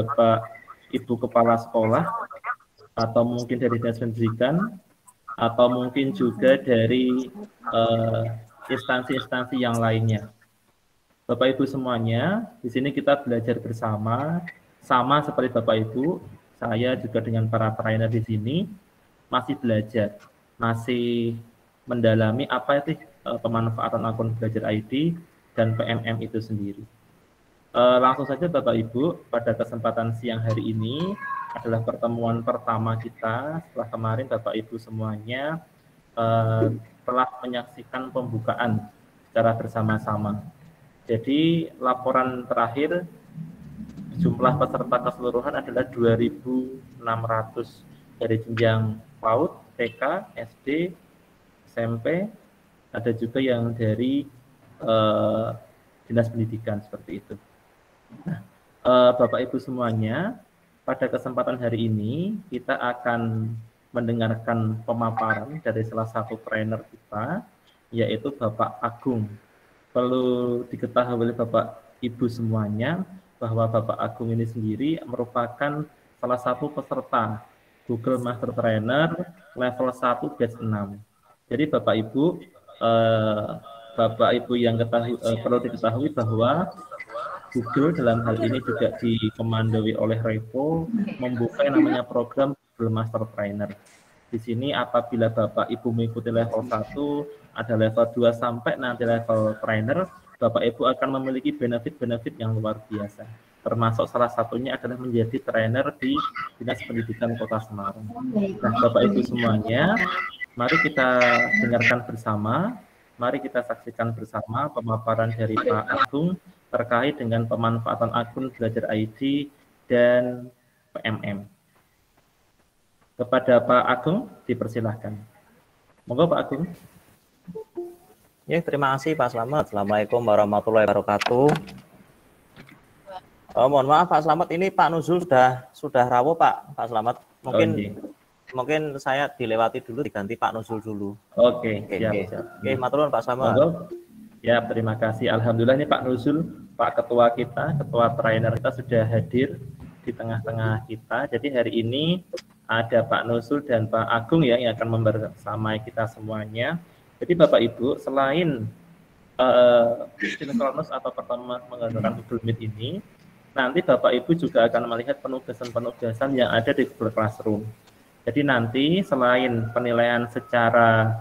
Bapak Ibu Kepala Sekolah, atau mungkin dari Dinas Pendidikan, atau mungkin juga dari instansi-instansi yang lainnya. Bapak Ibu semuanya, di sini kita belajar bersama, sama seperti Bapak Ibu, saya juga dengan para trainer di sini masih belajar, masih mendalami apa itu pemanfaatan akun belajar ID dan PMM itu sendiri. Langsung saja Bapak Ibu, pada kesempatan siang hari ini adalah pertemuan pertama kita setelah kemarin Bapak Ibu semuanya telah menyaksikan pembukaan secara bersama-sama. Jadi laporan terakhir jumlah peserta keseluruhan adalah 2.600 dari jenjang PAUD, TK, SD, SMP, ada juga yang dari Dinas Pendidikan seperti itu. Nah, Bapak Ibu semuanya, pada kesempatan hari ini kita akan mendengarkan pemaparan dari salah satu trainer kita, yaitu Bapak Agung. Perlu diketahui oleh Bapak Ibu semuanya bahwa Bapak Agung ini sendiri merupakan salah satu peserta Google Master Trainer level 1 batch 6. Jadi Bapak Ibu yang perlu diketahui bahwa Google dalam hal ini juga dikomandoi oleh Revo membuka yang namanya program Google Master Trainer. Di sini apabila Bapak Ibu mengikuti level 1, ada level 2 sampai nanti level trainer, Bapak Ibu akan memiliki benefit-benefit yang luar biasa. Termasuk salah satunya adalah menjadi trainer di Dinas Pendidikan Kota Semarang. Nah, Bapak Ibu semuanya, mari kita dengarkan bersama, mari kita saksikan bersama pemaparan dari Pak Agung terkait dengan pemanfaatan akun belajar ID dan PMM. Kepada Pak Agung, dipersilahkan. Monggo Pak Agung. Ya, terima kasih Pak Slamet. Assalamualaikum warahmatullahi wabarakatuh. Mohon maaf Pak Slamet, ini Pak Nuzul sudah rawuh Pak Slamet. Mungkin saya dilewati dulu, diganti Pak Nuzul dulu. Oke, siap. Oke, matur nuwun Pak Slamet. Ya, terima kasih. Alhamdulillah ini Pak Nuzul, Pak Ketua kita, Ketua Trainer kita sudah hadir di tengah-tengah kita. Jadi hari ini ada Pak Nuzul dan Pak Agung ya yang akan membersamai kita semuanya. Jadi Bapak Ibu, selain sinkronus atau pertemuan menggunakan Google Meet ini, nanti Bapak Ibu juga akan melihat penugasan-penugasan yang ada di Google Classroom. Jadi nanti selain penilaian secara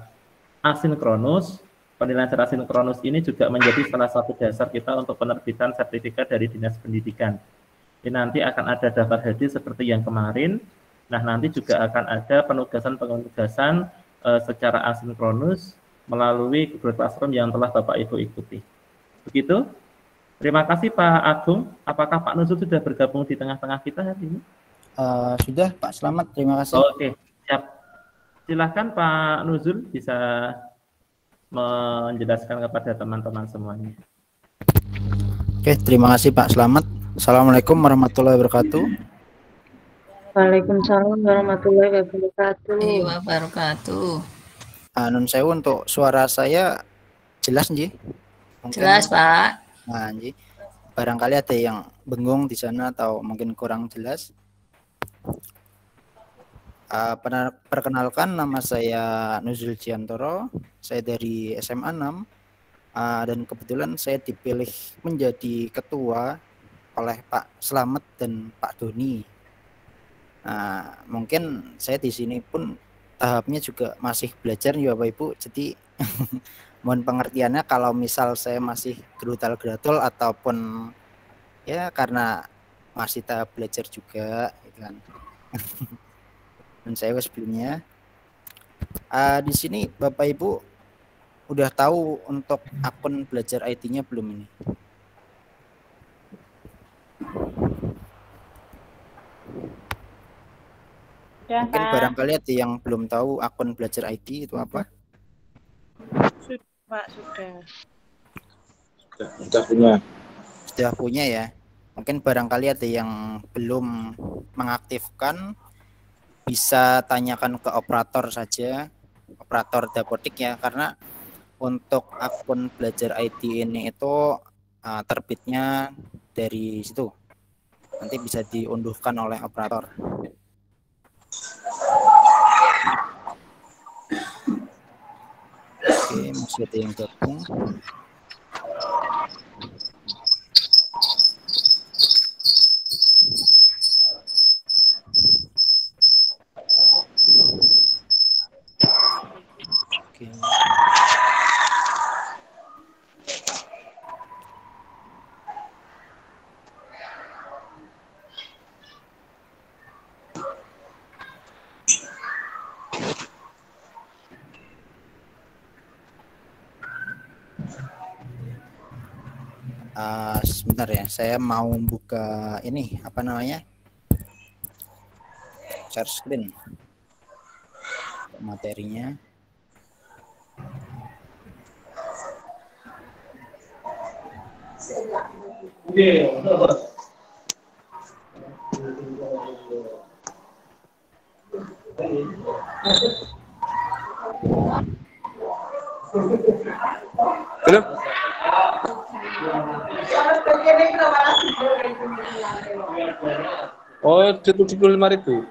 asinkronus, penilaian secara sinkronus ini juga menjadi salah satu dasar kita untuk penerbitan sertifikat dari Dinas Pendidikan. Jadi nanti akan ada daftar hadir seperti yang kemarin. Nah, nanti juga akan ada penugasan secara asinkronus melalui Google Classroom yang telah Bapak Ibu ikuti. Begitu? Terima kasih Pak Agung. Apakah Pak Nuzul sudah bergabung di tengah-tengah kita hari ini? Sudah Pak, selamat. Terima kasih. Oke, siap. Silakan Pak Nuzul bisa menjelaskan kepada teman-teman semuanya. Oke, terima kasih Pak Slamet. Assalamualaikum warahmatullahi wabarakatuh. Waalaikumsalam warahmatullahi wabarakatuh. Nun sewu, untuk suara saya jelas nji? Jelas Pak. Nah, nji. Barangkali ada yang bengong di sana atau mungkin kurang jelas. Perkenalkan, nama saya Nuzul Ciantoro, saya dari SMA 6, dan kebetulan saya dipilih menjadi ketua oleh Pak Slamet dan Pak Doni. Mungkin saya di sini pun tahapnya juga masih belajar ya Bapak Ibu, jadi mohon pengertiannya kalau misal saya masih gerutal-geratul ataupun ya karena masih tahap belajar juga gitu kan. Dan saya sebelumnya di sini Bapak Ibu udah tahu untuk akun belajar IT-nya belum ini? Ya, mungkin barangkali ada yang belum tahu akun belajar IT itu apa? Pak, sudah. Sudah punya ya. Mungkin barangkali ada yang belum mengaktifkan, bisa tanyakan ke operator saja, operator Dapodik ya, karena untuk akun belajar IT ini itu terbitnya dari situ, nanti bisa diunduhkan oleh operator. Oke, masih ada yang gabung. Oke. Sebentar ya, saya mau buka ini apa namanya, share screen materinya. Halo? Oh, 75.000.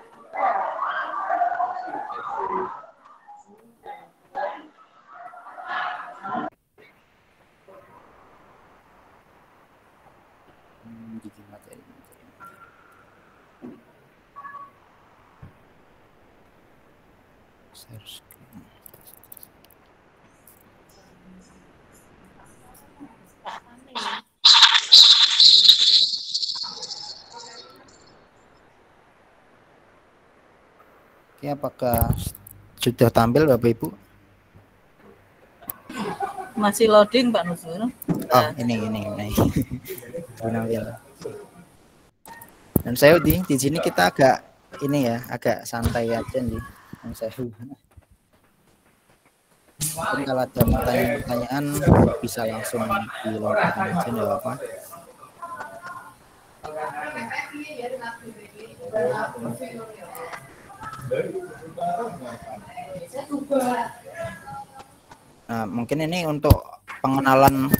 Jadi materi. Share screen. Oke, apakah sudah tampil Bapak Ibu? Masih loading Pak Nuzul. Oh, ini. Tampil. Dan saya di sini kita agak ini ya, agak santai aja nih. Saya mungkin kalau ada pertanyaan bisa langsung dilontarkan aja, nggak apa-apa. Nah, mungkin ini untuk pengenalan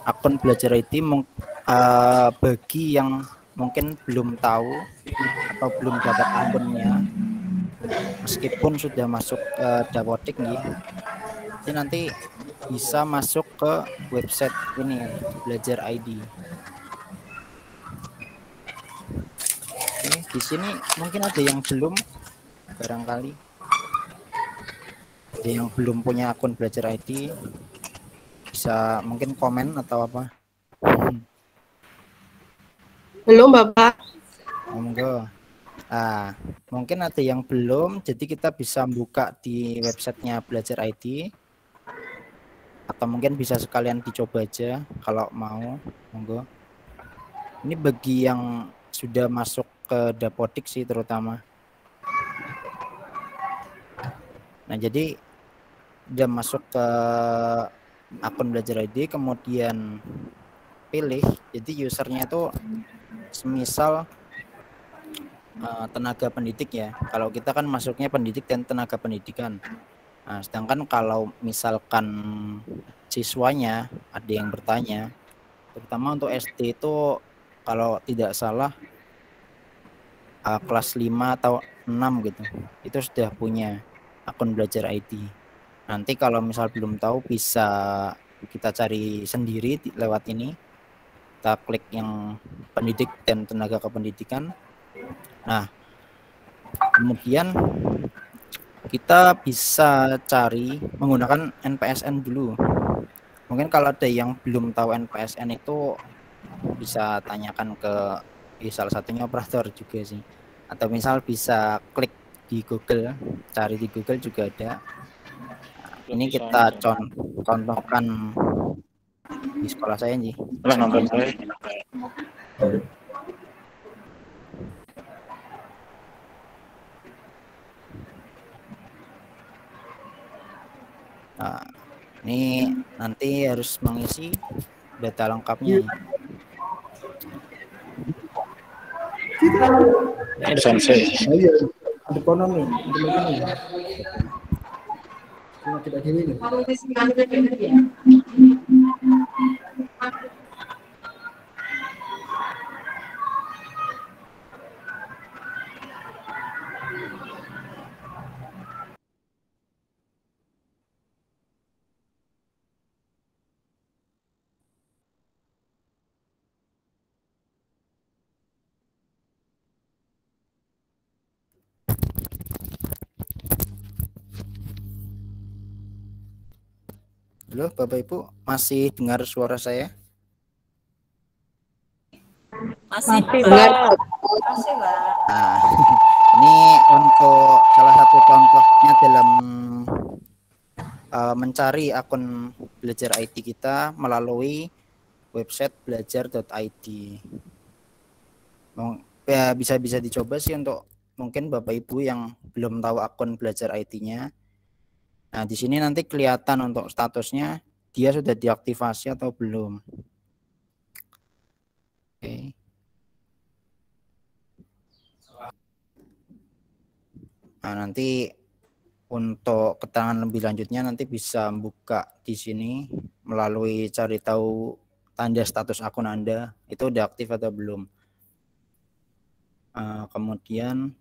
akun Belajar IT bagi yang mungkin belum tahu atau belum dapat akunnya, meskipun sudah masuk ke Dapodik nih, jadi nanti bisa masuk ke website ini Belajar ID. Oke, di sini mungkin ada yang belum, barangkali ada yang belum punya akun Belajar ID, bisa mungkin komen atau apa. Belum, Bapak. Monggo. Nah, mungkin ada yang belum, jadi kita bisa buka di websitenya Belajar ID, atau mungkin bisa sekalian dicoba aja kalau mau. Monggo. Ini bagi yang sudah masuk ke Dapodik sih terutama. Nah, jadi udah masuk ke akun Belajar ID, kemudian pilih, jadi usernya itu semisal tenaga pendidik ya. Kalau kita kan masuknya pendidik dan tenaga pendidikan. Nah, sedangkan kalau misalkan siswanya ada yang bertanya, terutama untuk SD itu kalau tidak salah kelas 5 atau 6 gitu, itu sudah punya akun Belajar ID. Nanti kalau misal belum tahu bisa kita cari sendiri lewat ini. Kita klik yang pendidik dan tenaga kependidikan. Nah, kemudian kita bisa cari menggunakan NPSN dulu. Mungkin kalau ada yang belum tahu NPSN itu bisa tanyakan ke salah satunya operator juga sih. Atau misal bisa klik di Google, cari di Google juga ada. Nah, ini kita contohkan di sekolah saya nih. Nah, ini nanti harus mengisi data lengkapnya. Ekonomi, tidak ini. Halo Bapak Ibu, masih dengar suara saya? Masih, Dengar. Pak. Masih, Pak. Nah, ini untuk salah satu contohnya dalam mencari akun belajar IT kita melalui website belajar.id. Ya, bisa dicoba sih untuk mungkin Bapak Ibu yang belum tahu akun belajar IT-nya. Nah, di sini nanti kelihatan untuk statusnya dia sudah diaktifasi atau belum. Oke. Nah, nanti untuk keterangan lebih lanjutnya nanti bisa buka di sini melalui cari tahu tanda status akun Anda itu udah aktif atau belum. Kemudian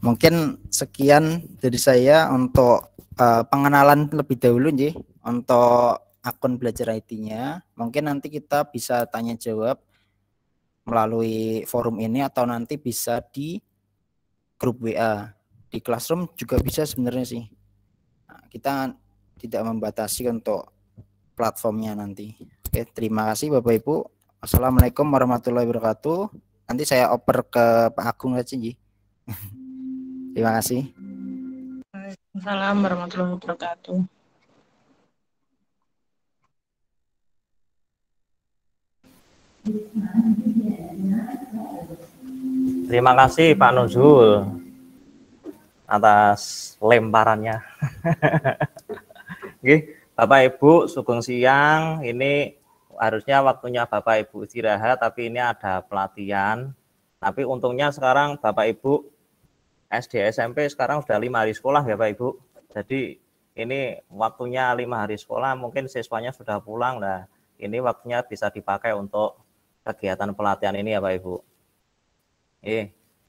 mungkin sekian dari saya untuk pengenalan terlebih dahulu nih untuk akun belajar IT-nya. Mungkin nanti kita bisa tanya jawab melalui forum ini atau nanti bisa di grup WA. Di Classroom juga bisa sebenarnya sih. Nah, kita tidak membatasi untuk platformnya nanti. Oke, terima kasih Bapak Ibu. Assalamualaikum warahmatullahi wabarakatuh. Nanti saya oper ke Pak Agung aja, Ji. Terima kasih. Waalaikumsalam warahmatullahi wabarakatuh. Terima kasih Pak Nuzul atas lemparannya. Oke, Bapak Ibu, sugeng siang. Ini harusnya waktunya Bapak Ibu istirahat, tapi ini ada pelatihan. Tapi untungnya sekarang Bapak Ibu SD SMP sekarang sudah 5 hari sekolah ya Pak Ibu. Jadi ini waktunya 5 hari sekolah, mungkin siswanya sudah pulang. Nah, ini waktunya bisa dipakai untuk kegiatan pelatihan ini ya Pak Ibu.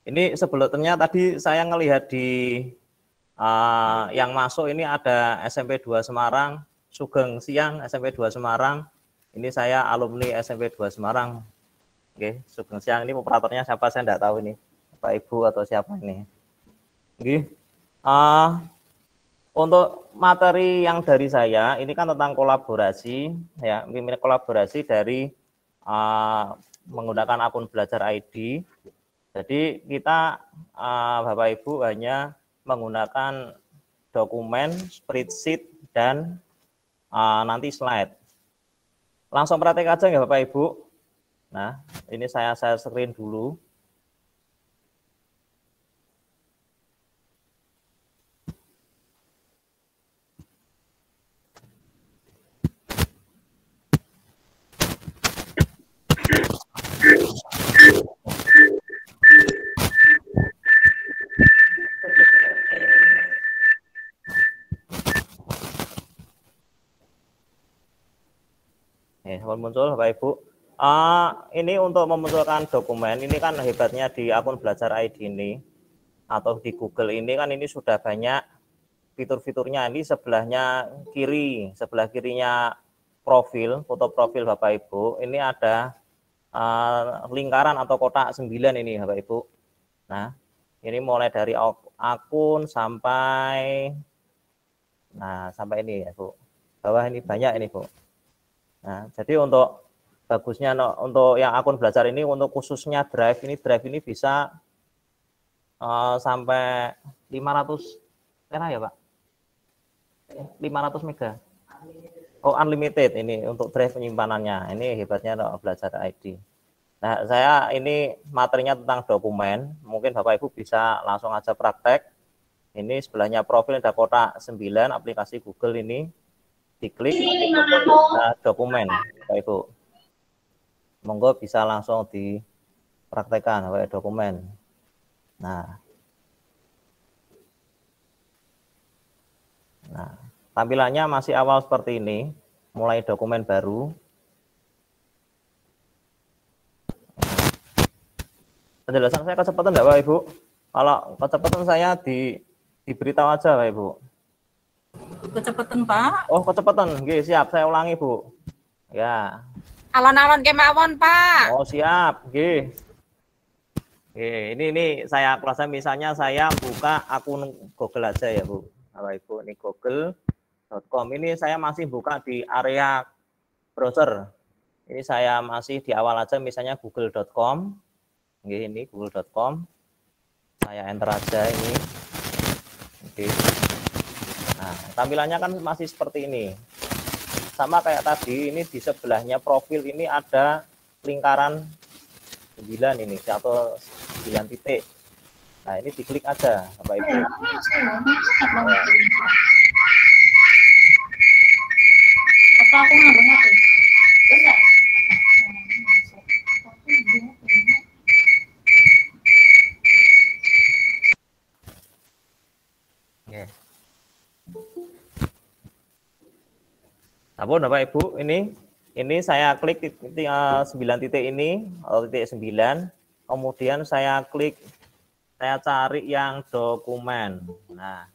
Ini sebelumnya tadi saya ngelihat di yang masuk ini ada SMP 2 Semarang, sugeng siang SMP 2 Semarang. Ini saya alumni SMP 2 Semarang. Oke, sugeng siang. Ini operatornya siapa saya enggak tahu ini. Pak Ibu atau siapa ini. Oke. Untuk materi yang dari saya ini kan tentang kolaborasi ya, kolaborasi dari menggunakan akun belajar ID. Jadi kita Bapak Ibu hanya menggunakan dokumen, spreadsheet, dan nanti slide. Langsung praktek aja ya Bapak Ibu. Nah, ini saya screen dulu. Muncul Bapak Ibu. Ini untuk memunculkan dokumen, ini kan hebatnya di akun belajar ID ini atau di Google ini kan ini sudah banyak fitur-fiturnya. Ini sebelahnya kiri, sebelah kirinya profil, foto profil Bapak Ibu. Ini ada lingkaran atau kotak 9 ini Bapak Ibu. Nah, ini mulai dari akun sampai ini ya Bu. Bawah ini banyak ini Bu. Nah, jadi untuk bagusnya untuk yang akun belajar ini untuk khususnya drive ini bisa sampai 500 tera ya Pak? 500 mega. Oh, unlimited ini untuk drive penyimpanannya. Ini hebatnya belajar ID. Nah, saya ini materinya tentang dokumen. Mungkin Bapak Ibu bisa langsung aja praktek. Ini sebelahnya profil ada kotak 9 aplikasi Google ini. Diklik dokumen Bapak Ibu. Monggo bisa langsung dipraktekkan Bapak dokumen. Nah, tampilannya masih awal seperti ini. mulai dokumen baru. Penjelasan saya kecepatan enggak Pak Ibu? Kalau kecepatan saya diberitahu aja Pak Ibu. Kecepatan Pak. Oh kecepatan, oke, siap, saya ulangi Bu. Ya. Alon-alon kemawon Pak. Oh siap, oke. Oke, ini saya kelasnya misalnya saya buka akun Google aja ya Bu. Bapak Ibu, ini google.com. Ini saya masih buka di area browser. Ini saya masih di awal aja misalnya google.com. Ini google.com. Saya enter aja ini. Oke. Nah, tampilannya kan masih seperti ini. Sama kayak tadi, ini di sebelahnya profil ini ada lingkaran 9 ini, atau 9 titik. Nah, ini diklik aja, Bapak Ibu. Apa aku ngambil hati? Oke. Ampun Bapak Ibu, ini saya klik 9 titik ini, atau titik 9, kemudian saya klik, saya cari yang dokumen. Nah,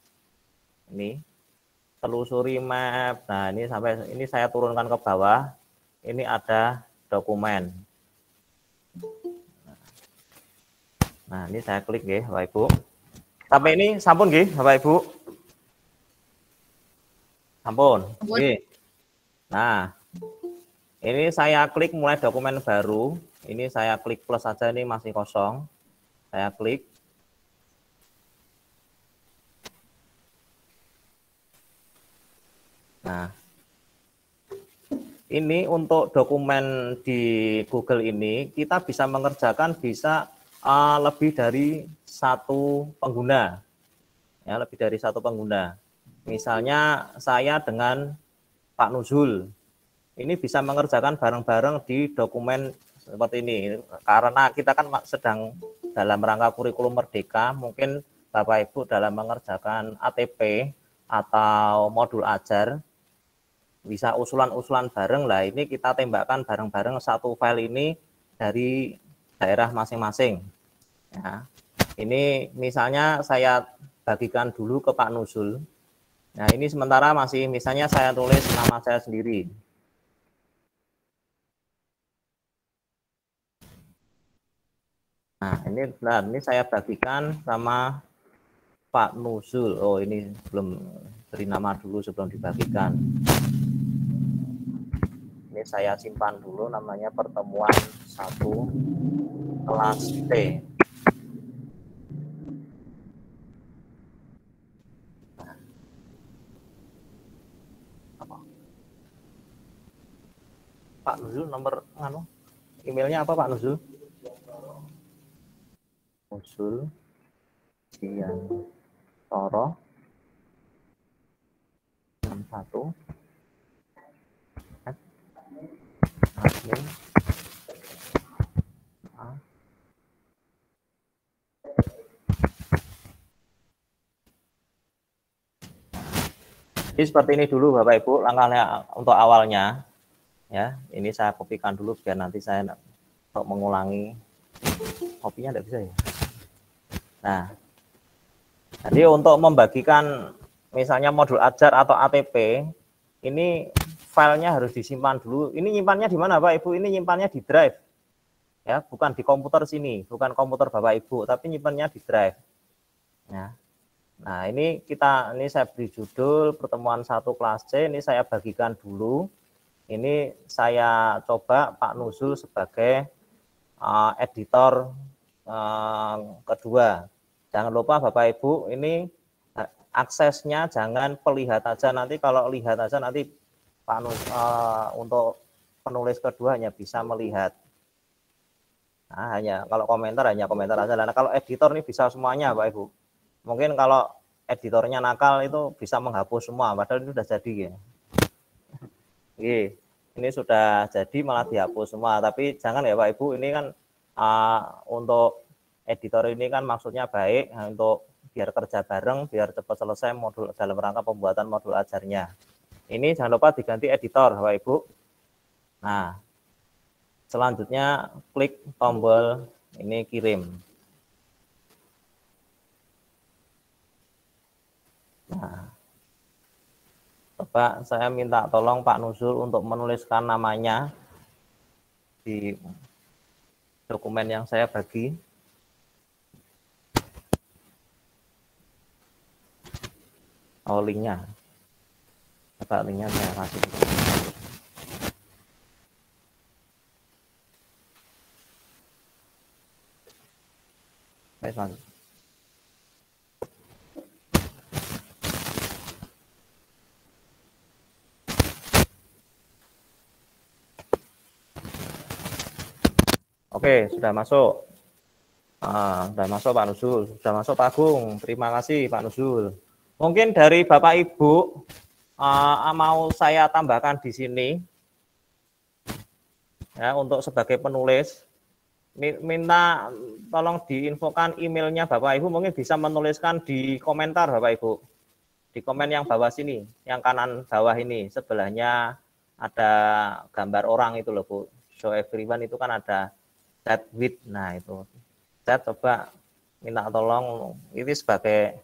ini telusuri map. Nah, ini sampai ini saya turunkan ke bawah. Ini ada dokumen. Nah, ini saya klik nggih, Bapak Ibu. Sampai ini sampun nggih, Bapak Ibu. Sampun. Nggih. Nah, ini saya klik mulai dokumen baru. Ini saya klik plus saja, ini masih kosong. Saya klik. Nah, ini untuk dokumen di Google ini, kita bisa mengerjakan bisa lebih dari satu pengguna. Ya, lebih dari satu pengguna. Misalnya saya dengan Pak Nuzul, ini bisa mengerjakan bareng-bareng di dokumen seperti ini. Karena kita kan sedang dalam rangka kurikulum merdeka, mungkin Bapak Ibu dalam mengerjakan ATP atau modul ajar, bisa usulan-usulan bareng lah. Ini kita tembakkan bareng-bareng satu file ini dari daerah masing-masing. Ya. Ini misalnya saya bagikan dulu ke Pak Nuzul. Nah, ini sementara masih misalnya saya tulis nama saya sendiri. Nah, ini saya bagikan sama Pak Nuzul. Oh, ini belum beri nama dulu sebelum dibagikan. Ini saya simpan dulu, namanya pertemuan 1 kelas T. Pak Nuzul nomor emailnya apa Pak Nuzul? Nuzul Toro 61 admin Jadi seperti ini dulu Bapak Ibu langkahnya untuk awalnya. Ya, ini saya kopikan dulu biar nanti saya untuk mengulangi. Kopinya tidak bisa ya. Nah, jadi untuk membagikan misalnya modul ajar atau ATP, ini filenya harus disimpan dulu. Ini nyimpannya di mana Pak Ibu? Ini nyimpannya di drive. Ya, bukan di komputer sini, bukan komputer Bapak Ibu, tapi nyimpannya di drive. Ya. Nah, ini saya beri judul pertemuan 1 kelas C, ini saya bagikan dulu. Ini saya coba Pak Nuzul sebagai editor kedua. Jangan lupa Bapak Ibu, ini aksesnya jangan pelihat aja. Nanti kalau lihat aja nanti Pak Nuzul untuk penulis kedua hanya bisa melihat. Nah, kalau komentar hanya komentar aja. Nah, kalau editor ini bisa semuanya Bapak Ibu. Mungkin kalau editornya nakal itu bisa menghapus semua, padahal ini sudah jadi ya. Ini sudah jadi malah dihapus semua, tapi jangan ya Pak Ibu, ini kan untuk editor ini kan maksudnya baik untuk biar kerja bareng, biar cepat selesai modul dalam rangka pembuatan modul ajarnya. Ini jangan lupa diganti editor, Bapak Ibu. Nah, selanjutnya klik tombol ini kirim. Nah, coba saya minta tolong Pak Nuzul untuk menuliskan namanya di dokumen yang saya bagi. Oh, linknya. Coba linknya saya kasih. Baik, lanjut. Oke, sudah masuk. Sudah masuk Pak Nuzul, sudah masuk Pak Agung. Terima kasih Pak Nuzul. Mungkin dari Bapak Ibu mau saya tambahkan di sini ya untuk sebagai penulis. Minta tolong diinfokan emailnya Bapak Ibu, mungkin bisa menuliskan di komentar Bapak Ibu. Di komen yang bawah sini, yang kanan bawah ini, sebelahnya ada gambar orang itu loh Bu. Show everyone itu kan ada chat with, nah itu. Saya coba minta tolong ini sebagai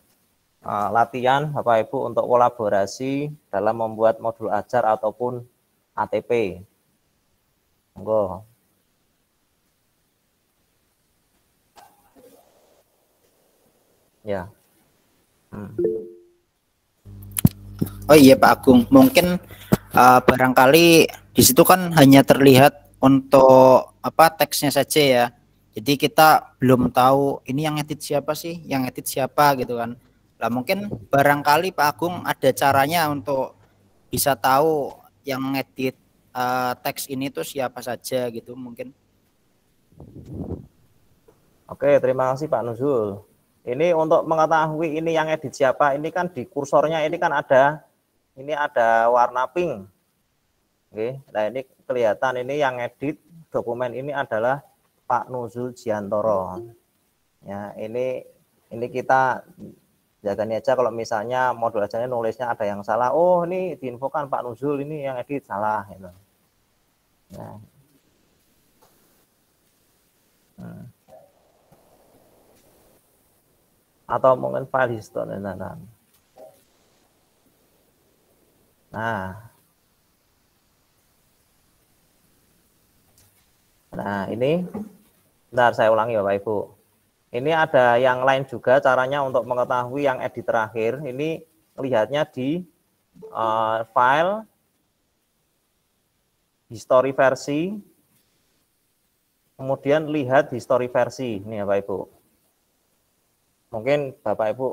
latihan Bapak Ibu untuk kolaborasi dalam membuat modul ajar ataupun ATP. Monggo. Ya. Oh iya Pak Agung, mungkin barangkali di situ kan hanya terlihat untuk apa teksnya saja ya. Jadi kita belum tahu ini yang edit siapa sih, yang edit siapa gitu kan. Lah mungkin barangkali Pak Agung ada caranya untuk bisa tahu yang edit teks ini tuh siapa saja gitu mungkin. Oke, terima kasih Pak Nuzul. Ini untuk mengetahui ini yang edit siapa, ini kan di kursornya ini kan ada warna pink. Oke, nah ini kelihatan ini yang edit dokumen ini adalah Pak Nuzul Jiantoro. Ya, ini kita jagani aja kalau misalnya modul ajarnya nulisnya ada yang salah. Oh, ini diinfokan Pak Nuzul ini yang edit salah gitu. Nah. Atau mungkin file history. Nah ini, bentar saya ulangi Bapak Ibu. Ini ada yang lain juga caranya untuk mengetahui yang edit terakhir. Ini lihatnya di file history versi, kemudian lihat history versi. Ini Bapak Ibu. Mungkin Bapak Ibu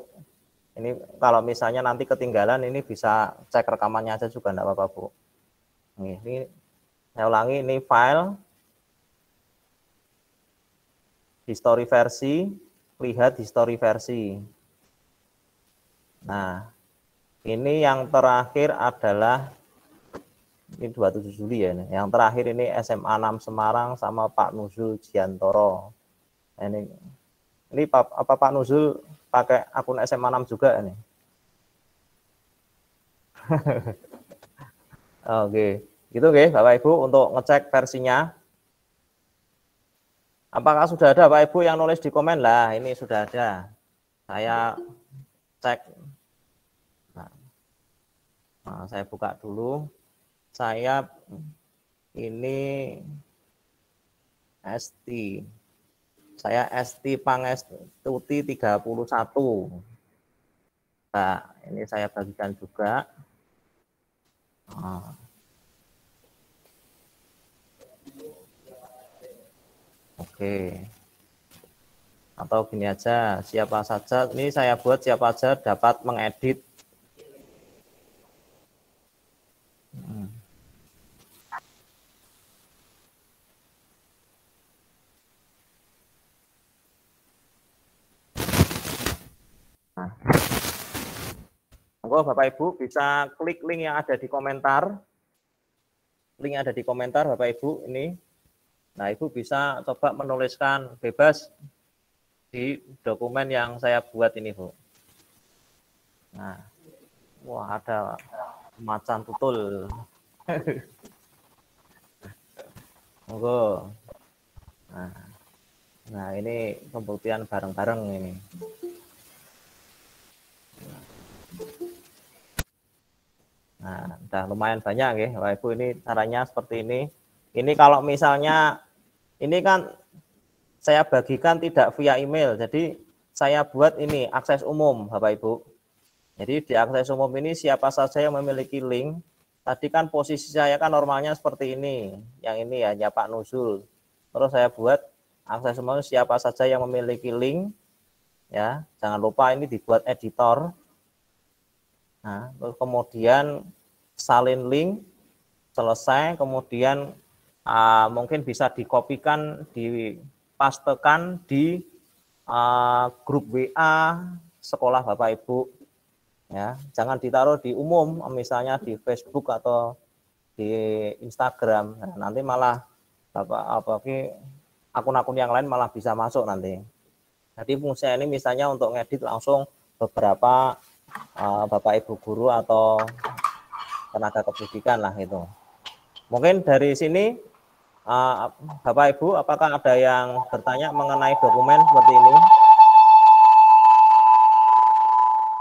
ini kalau misalnya nanti ketinggalan ini bisa cek rekamannya aja juga enggak apa-apa Bu. Ini saya ulangi, ini file history versi, lihat history versi. Nah, ini yang terakhir adalah ini 27 Juli ya ini. Yang terakhir ini SMA 6 Semarang sama Pak Nuzul Jiantoro. Ini apa Pak Nuzul pakai akun SMA 6 juga ini? Oke, gitu oke Bapak Ibu untuk ngecek versinya. Apakah sudah ada Bapak Ibu yang nulis di komen? Lah, ini sudah ada. Saya cek. Nah, saya buka dulu. Saya ini ST. Saya ST Pangestuti 31. Nah, ini saya bagikan juga. Oke. Atau gini aja, siapa saja, ini saya buat siapa saja dapat mengedit. Monggo Bapak Ibu bisa klik link yang ada di komentar. Link yang ada di komentar Bapak Ibu ini. Nah, Ibu bisa coba menuliskan bebas di dokumen yang saya buat ini, Bu. Nah, wah ada Macan tutul. Monggo. Nah, ini pembuktian bareng-bareng ini. Nah, udah lumayan banyak ya, Bapak Ibu, ini caranya seperti ini. Ini kalau misalnya ini kan saya bagikan tidak via email, jadi saya buat ini akses umum, Bapak Ibu. Jadi di akses umum ini siapa saja yang memiliki link. Tadi kan posisi saya kan normalnya seperti ini, yang ini ya Pak Nuzul. Terus saya buat akses umum siapa saja yang memiliki link, ya jangan lupa ini dibuat editor. Nah, terus kemudian salin link, selesai, kemudian mungkin bisa dikopikan, dipastekan di grup WA sekolah Bapak Ibu. Ya, jangan ditaruh di umum, misalnya di Facebook atau di Instagram. Nah, nanti malah akun-akun yang lain malah bisa masuk nanti. Jadi fungsi ini misalnya untuk ngedit langsung beberapa Bapak Ibu guru atau tenaga kependidikan lah itu. Mungkin dari sini Bapak Ibu, apakah ada yang bertanya mengenai dokumen seperti ini?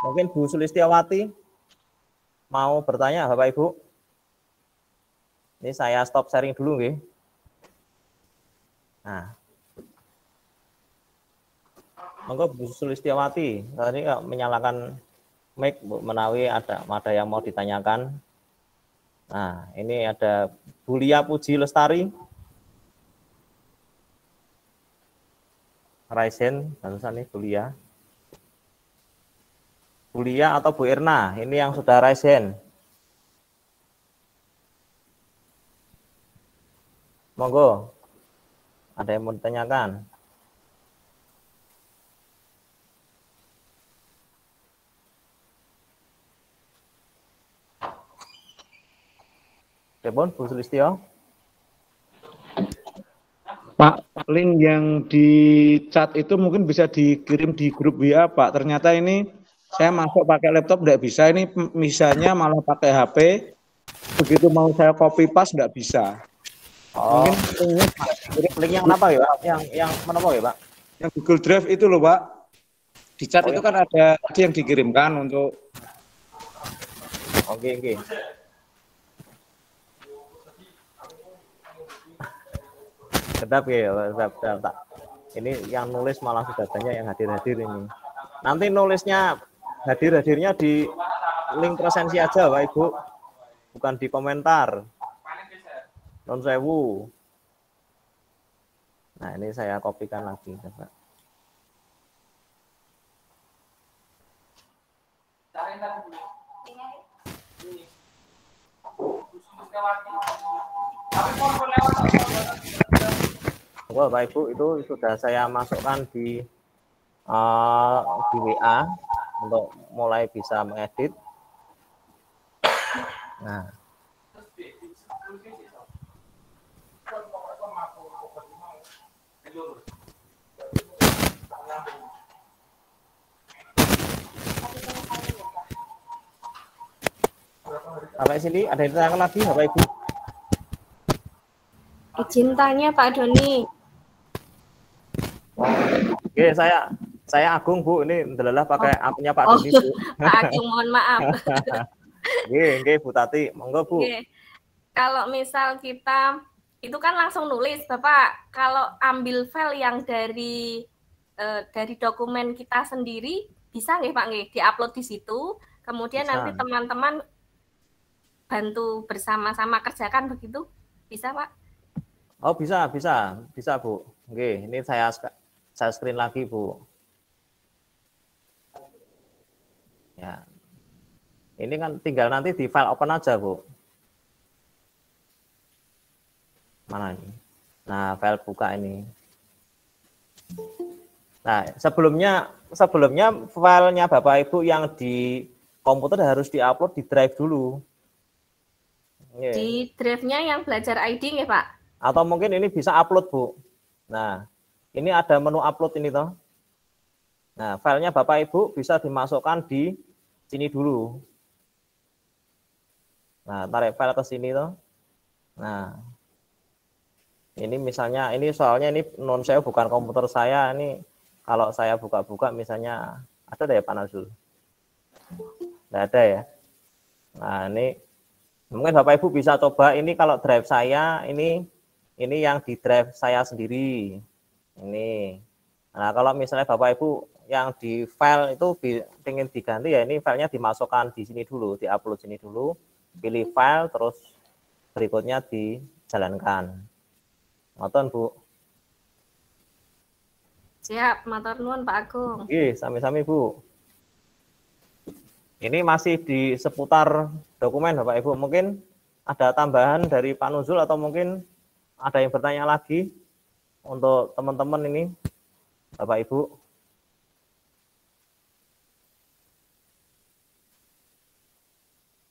Mungkin Bu Sulistiawati mau bertanya, Bapak Ibu? Ini saya stop sharing dulu, nggih. Nah, monggo Bu Sulistiawati, tadi menyalakan mic, Bu Menawi, ada yang mau ditanyakan. Nah, ini ada Bu Lia Puji Lestari, Raisen, barusan nih Bu Lia. Bu Lia atau Bu Irna, ini yang sudah raise hand. Monggo, ada yang mau ditanyakan? Depon, Bu Sulistyo. Pak, link yang di chat itu mungkin bisa dikirim di grup WA, Pak. Ternyata ini saya masuk pakai laptop tidak bisa, ini misalnya malah pakai HP, begitu mau saya copy paste nggak bisa. Oh, mungkin link yang apa ya, Pak? Yang mana ya, Pak? Yang Google Drive itu loh, Pak. Di chat itu kan ada yang dikirimkan untuk. Oke. Sedap ya, sedap. Ini yang nulis malah sudah banyak yang hadir ini. Nanti nulisnya hadirnya di link presensi aja, Pak Ibu, bukan di komentar. Non sewu. Nah, ini saya kopikan lagi, coba. Oh, Bapak Ibu, itu sudah saya masukkan di WA untuk mulai bisa mengedit. Nah, sampai sini ada yang ditanyakan lagi, Bapak Ibu? Izin tanya Pak Doni. Oke, saya Agung, Bu. Ini adalah pakai akunnya Pak Doni, Bu. Pak Agung, mohon maaf. Oke, Bu Tati, monggo, Bu. Oke. Kalau misal kita itu kan langsung nulis, Bapak. Kalau ambil file yang dari dokumen kita sendiri, bisa nggih Pak nggih diupload di situ. Kemudian bisa. Nanti teman-teman bantu bersama-sama kerjakan begitu, bisa Pak? Oh, bisa Bu. Oke, ini saya screen lagi, Bu. Ya. Ini kan tinggal nanti di file open aja, Bu. Mana ini? Nah, file buka ini. Nah, sebelumnya filenya Bapak Ibu yang di komputer harus diupload di drive dulu. Di drive-nya yang belajar ID nggih, Pak? Atau mungkin ini bisa upload, Bu. Nah, ini ada menu upload ini toh. Nah, filenya Bapak Ibu bisa dimasukkan di sini dulu. Nah, tarik file ke sini tuh. Nah, ini misalnya, ini soalnya ini non saya bukan komputer saya, ini kalau saya buka-buka misalnya, ada ya Pak Nazul? Nggak ada ya. Nah, ini mungkin Bapak Ibu bisa coba, ini kalau drive saya, ini yang di drive saya sendiri. Ini. Nah, kalau misalnya Bapak Ibu yang di file itu ingin diganti ya, ini filenya dimasukkan di sini dulu, diupload sini dulu, pilih file, terus berikutnya dijalankan. Ngoten Bu. Siap, matur nuwun Pak Agung. Oke, sami-sami Bu. Ini masih di seputar dokumen Bapak Ibu. Mungkin ada tambahan dari Pak Nuzul atau mungkin ada yang bertanya lagi untuk teman-teman ini Bapak Ibu.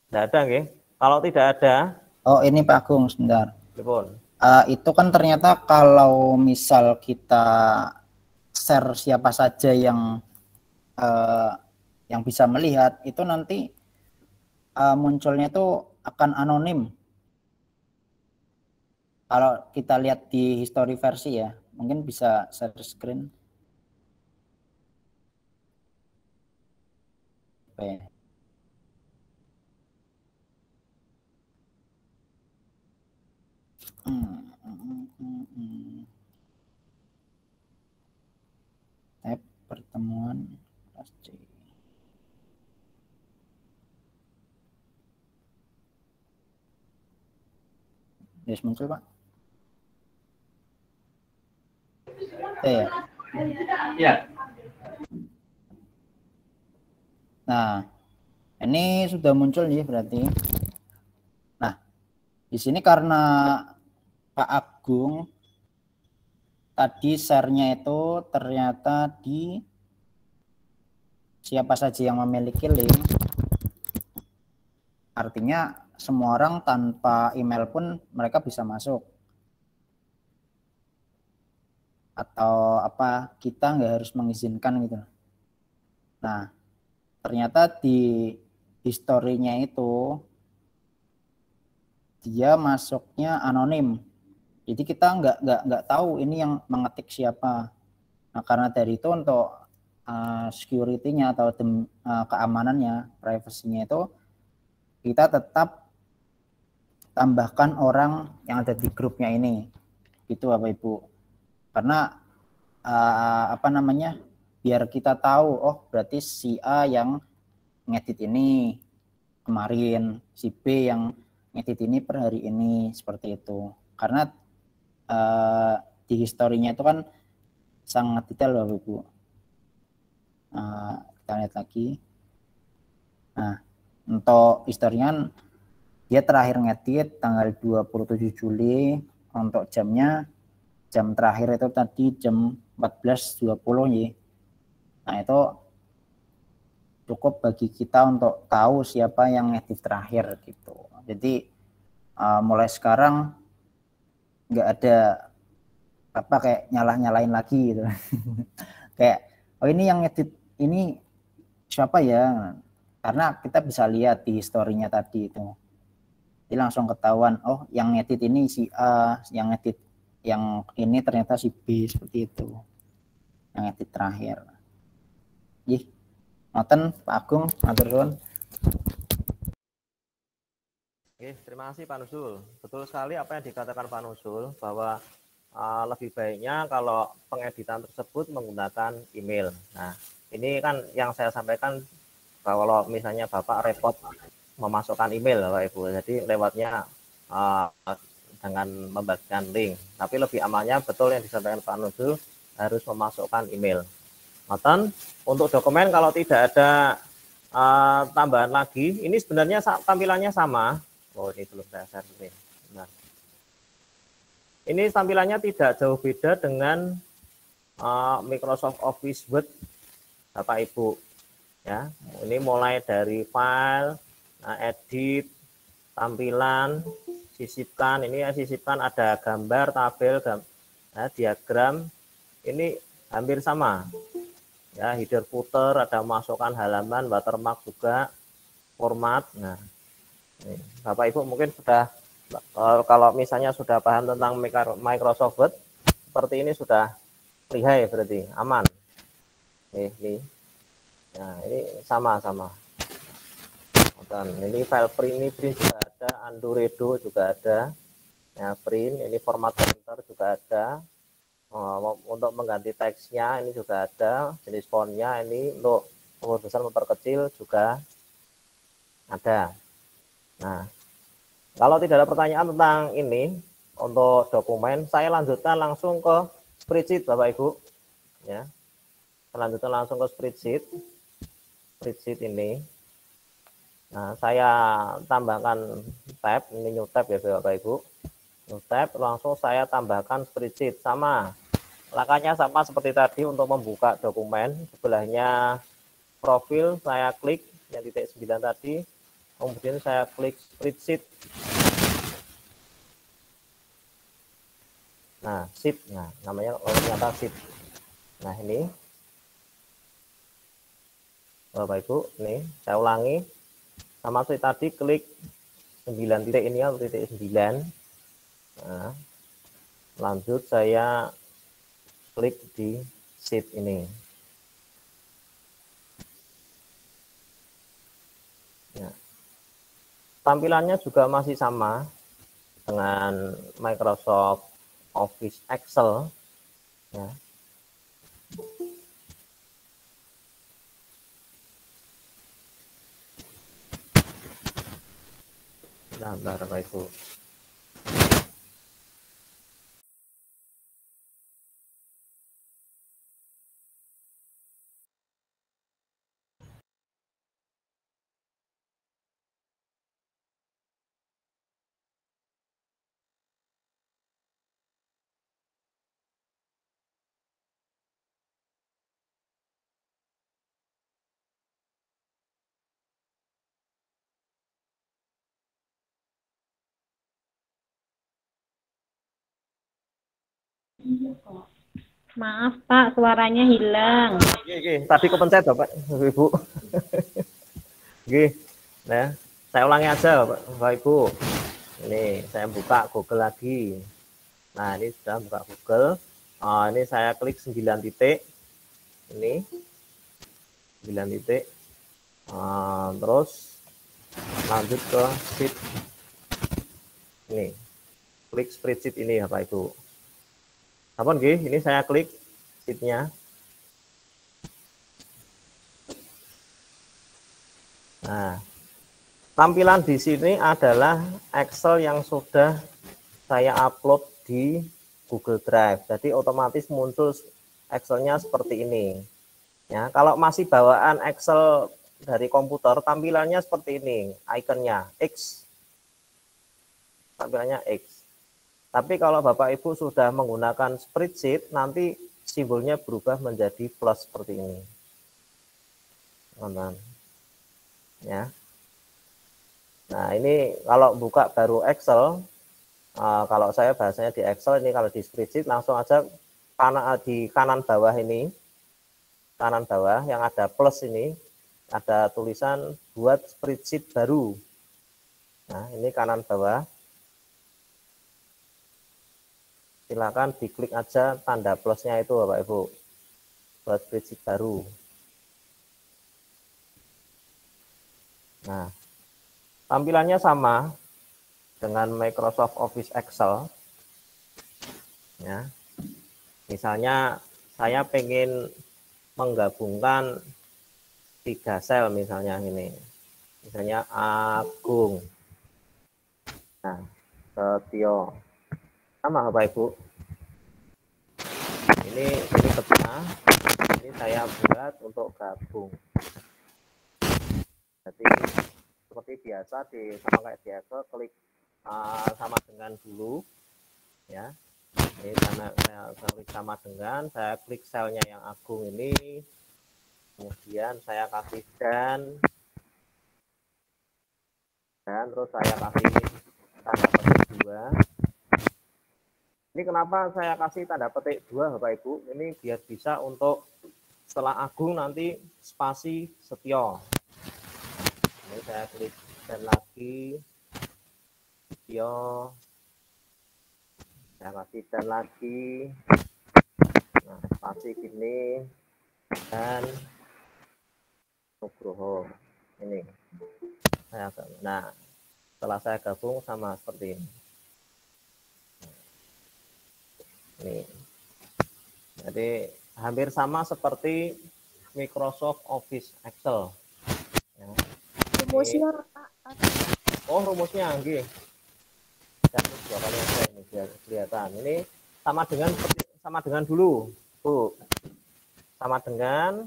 Tidak ada nggih? Kalau tidak ada, Oh, ini Pak Agung, sebentar. telepon. Itu kan ternyata kalau misal kita share siapa saja yang bisa melihat, itu nanti munculnya itu akan anonim. Kalau kita lihat di history versi ya, mungkin bisa share screen. Oke. Tab pertemuan kelas C. Yes, muncul Pak. Ya. Ya. Nah, ini sudah muncul nih berarti. Nah, di sini karena Pak Agung tadi share-nya itu ternyata di siapa saja yang memiliki link, artinya semua orang tanpa email pun mereka bisa masuk. Atau apa, kita nggak harus mengizinkan gitu. Nah, ternyata di historinya itu dia masuknya anonim. Jadi kita nggak tahu ini yang mengetik siapa. Nah, karena dari itu untuk security-nya atau keamanannya, privacy-nya itu kita tetap tambahkan orang yang ada di grupnya ini, gitu Bapak Ibu. Karena biar kita tahu, oh berarti si A yang ngedit ini kemarin, si B yang ngedit ini per hari ini, seperti itu. Karena di historinya itu kan sangat detail Bapak Ibu. Kita lihat lagi. Nah, untuk historinya dia terakhir ngedit tanggal 27 Juli, untuk jamnya, jam terakhir itu tadi jam 14.20 ya. Nah, itu cukup bagi kita untuk tahu siapa yang ngedit terakhir gitu. Jadi mulai sekarang nggak ada apa kayak nyalain lagi gitu. Kayak oh ini yang ngedit ini siapa ya? Karena kita bisa lihat di historinya tadi itu. Jadi langsung ketahuan, oh yang ngedit ini si A, yang ngedit yang ini ternyata si B, seperti itu. Yang ngedit terakhir. Ih, ngoten Pak Agung, matur nuwun. Oke, terima kasih Pak Nuzul. Betul sekali apa yang dikatakan Pak Nuzul, bahwa lebih baiknya kalau pengeditan tersebut menggunakan email. Nah, ini kan yang saya sampaikan, kalau misalnya Bapak repot memasukkan email Bapak Ibu, jadi lewatnya dengan membagikan link. Tapi lebih amannya betul yang disampaikan Pak Nuzul, harus memasukkan email. Ngoten, untuk dokumen kalau tidak ada tambahan lagi, ini sebenarnya tampilannya sama. Oh, ini belum saya share screen. Nah, ini tampilannya tidak jauh beda dengan Microsoft Office Word Bapak Ibu. Ya, ini mulai dari file, edit, tampilan, sisipkan. Ini ya sisipkan ada gambar, tabel, diagram. Ini hampir sama. Ya, header footer, ada masukkan halaman, watermark juga, format. Nah, Nih, Bapak Ibu mungkin sudah kalau misalnya sudah paham tentang Microsoft Word seperti ini sudah lihai berarti aman. Nih. Nah, ini sama-sama. Dan ini file print juga ada, Andoredo juga ada. Ya, print ini format printer juga ada. Untuk mengganti teksnya ini juga ada, jenis fontnya ini untuk membesar memperkecil juga ada. Nah, kalau tidak ada pertanyaan tentang ini untuk dokumen, saya lanjutkan langsung ke spreadsheet Bapak Ibu. Ya, lanjutkan langsung ke spreadsheet ini. Nah, saya tambahkan tab, ini new tab ya Bapak Ibu. New tab, langsung saya tambahkan spreadsheet, sama. Langkahnya sama seperti tadi untuk membuka dokumen. Sebelahnya profil, saya klik yang titik 9 tadi. Kemudian saya klik spreadsheet. Nah, sheet. Nah, namanya ternyata sheet. Nah, ini. Bapak Ibu, ini saya ulangi. Sama seperti tadi, klik 9 titik ini atau titik 9. Nah, lanjut saya klik di sheet ini. Ya. Tampilannya juga masih sama dengan Microsoft Office Excel. Ya. Bentar, Bapak Ibu. Maaf Pak, suaranya hilang. Oke. Tadi kepencet Bapak Ibu. Oke. Nah, saya ulangi aja Bapak Ibu. Ini saya buka Google lagi. Nah, ini sudah buka Google. Ini saya klik 9 titik. Ini 9 titik. Terus lanjut ke sheet. Ini. Klik spreadsheet ini Bapak Ibu. Apa nggih? Ini saya klik sheet-nya. Nah, tampilan di sini adalah Excel yang sudah saya upload di Google Drive. Jadi otomatis muncul Excel-nya seperti ini. Ya, kalau masih bawaan Excel dari komputer, tampilannya seperti ini, ikonnya X. Tampilannya X. Tapi kalau Bapak Ibu sudah menggunakan spreadsheet, nanti simbolnya berubah menjadi plus seperti ini. Teman-teman. Ya. Nah, ini kalau buka baru Excel, kalau saya bahasanya di Excel, ini kalau di spreadsheet langsung aja di kanan bawah ini, kanan bawah yang ada plus ini, ada tulisan buat spreadsheet baru. Nah, ini kanan bawah. Silakan diklik aja tanda plusnya itu Bapak Ibu, buat spreadsheet baru. Nah, tampilannya sama dengan Microsoft Office Excel. Ya, misalnya saya pengen menggabungkan 3 sel misalnya ini, misalnya Agung, nah Setio, sama Bapak Ibu. Ini peta, ini saya buat untuk gabung. Jadi seperti biasa sama kayak di Excel, klik sama dengan dulu, ya. Ini karena saya klik sama dengan, saya klik selnya yang Agung ini, kemudian saya kasih dan terus saya kasih tanda petik 2. Ini kenapa saya kasih tanda petik 2 Bapak Ibu? Ini biar bisa untuk setelah Agung nanti spasi Setio. Ini saya klik dan lagi video, saya kasih dan lagi, nah spasi gini dan Nugroho ini. Nah setelah saya gabung sama seperti ini. Nih. Jadi hampir sama seperti Microsoft Office Excel. Ya. Rumusnya, Oh rumusnya Anggi. Dua kali aja ini biar kelihatan. Ini sama dengan dulu, Bu. Sama dengan